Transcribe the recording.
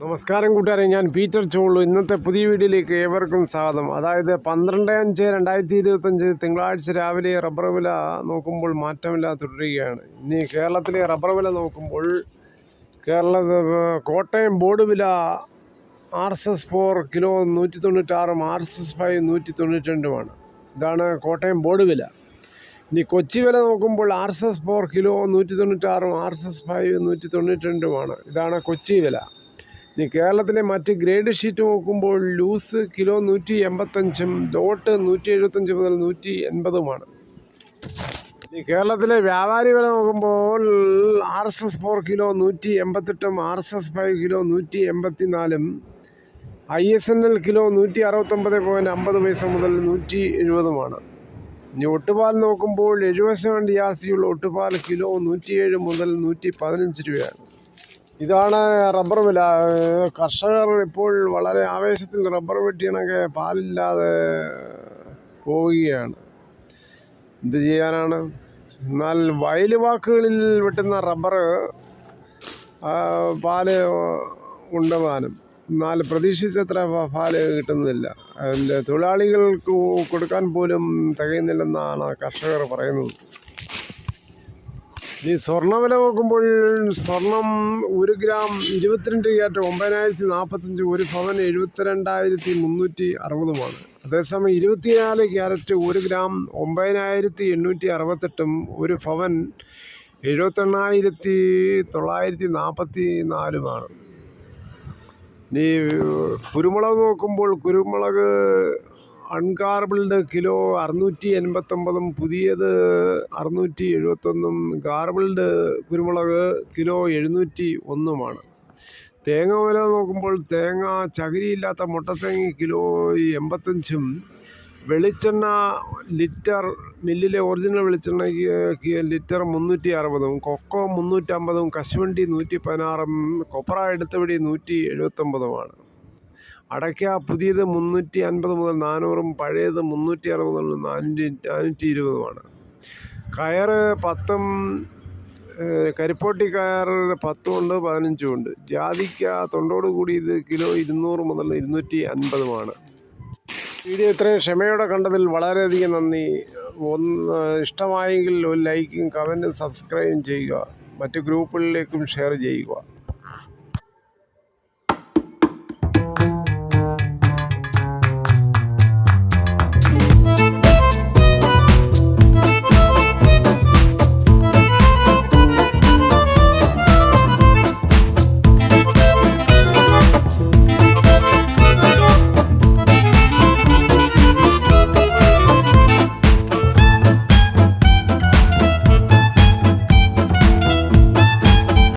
നമസ്കാരം കൂട്ടുകാരെ, ഞാൻ പീറ്റർ ചോളു. ഇന്നത്തെ പുതിയ വീഡിയോയിലേക്ക് ഏവർക്കും സ്വാഗതം. അതായത് 12/5/2025 തിങ്കളാഴ്ച രാവിലെ റബ്ബർ വില നോക്കുമ്പോൾ മാറ്റമില്ല തുടരുകയാണ്. ഇനി കേരളത്തിലെ റബ്ബർ വില നോക്കുമ്പോൾ കോട്ടയം ബോർഡ് വില RSS4 കിലോ 196, RSS5 192മാണ്. ഇതാണ് കോട്ടയം ബോർഡ് വില. ഇനി കൊച്ചി വില നോക്കുമ്പോൾ RSS4 കിലോ 196, RSS5 192മാണ്. ഇതാണ് കൊച്ചി വില. ഇനി കേരളത്തിലെ മറ്റ് ഗ്രേഡ് ഷീറ്റ് നോക്കുമ്പോൾ ലൂസ് കിലോ 185, ലോട്ട് 175 മുതൽ 180മാണ്. ഇനി കേരളത്തിലെ വ്യാപാരി വില നോക്കുമ്പോൾ RSS4 kilo 188, RSS5 kilo 184, ISNL kilo 169.50 മുതൽ 170മാണ്. ഇനി ഒട്ടുപാൽ നോക്കുമ്പോൾ 70% യാസിയുള്ള ഒട്ടുപാൽ കിലോ 107 മുതൽ 115 രൂപയാണ്. ഇതാണ് റബ്ബർ വില. കർഷകർ ഇപ്പോൾ വളരെ ആവേശത്തിൽ റബ്ബർ വെട്ടിയണക്കെ പാലില്ലാതെ പോവുകയാണ്. എന്ത് ചെയ്യാനാണ്? എന്നാൽ വയലുവാക്കുകളിൽ വെട്ടുന്ന റബ്ബർ പാല് ഉണ്ടമാനം, എന്നാൽ പ്രതീക്ഷിച്ചത്ര പാല് കിട്ടുന്നില്ല. അതിൻ്റെ തൊഴിലാളികൾക്ക് കൊടുക്കാൻ പോലും തികയുന്നില്ലെന്നാണ് കർഷകർ പറയുന്നത്. ഈ സ്വർണ്ണവില നോക്കുമ്പോൾ സ്വർണം 1 ഗ്രാം 22 ക്യാരറ്റ് 9,045, 1 പവൻ 72,360മാണ്. അതേസമയം 24 ക്യാരറ്റ് 1 ഗ്രാം 9,868, 1 പവൻ 78,944മാണ്. ഇനി കുരുമുളക് നോക്കുമ്പോൾ കുരുമുളക് അൺഗാർബിൾഡ് കിലോ 689, പുതിയത് 671, ഗാർബിൾഡ് കുരുമുളക് കിലോ 701മാണ്. തേങ്ങ വില നോക്കുമ്പോൾ തേങ്ങ ചകിരിയില്ലാത്ത മുട്ടത്തേങ്ങ കിലോ 85, വെളിച്ചെണ്ണ ലിറ്റർ മില്ലിലെ ഒറിജിനൽ വെളിച്ചെണ്ണയ്ക്ക് ലിറ്റർ 360, കൊക്കോ 350, കശുവണ്ടി 116, കൊപ്ര എടുത്തപടി 179മാണ്. അടയ്ക്ക പുതിയത് 350 മുതൽ 400, പഴയത് 360 മുതൽ 420മാണ്. കയറ് 10, കരിപ്പോട്ടി കയർ 10 ഉണ്ട്, 15 ഉണ്ട്. ജാതിക്ക തൊണ്ടോട് കൂടി ഇത് കിലോ 200 മുതൽ 250മാണ്. വീഡിയോ ഇത്രയും ക്ഷമയോടെ കണ്ടതിൽ വളരെയധികം നന്ദി. ഇഷ്ടമായെങ്കിൽ ഒരു ലൈക്കും കമൻറ്റും സബ്സ്ക്രൈബും ചെയ്യുക. മറ്റ് ഗ്രൂപ്പുകളിലേക്കും ഷെയർ ചെയ്യുക.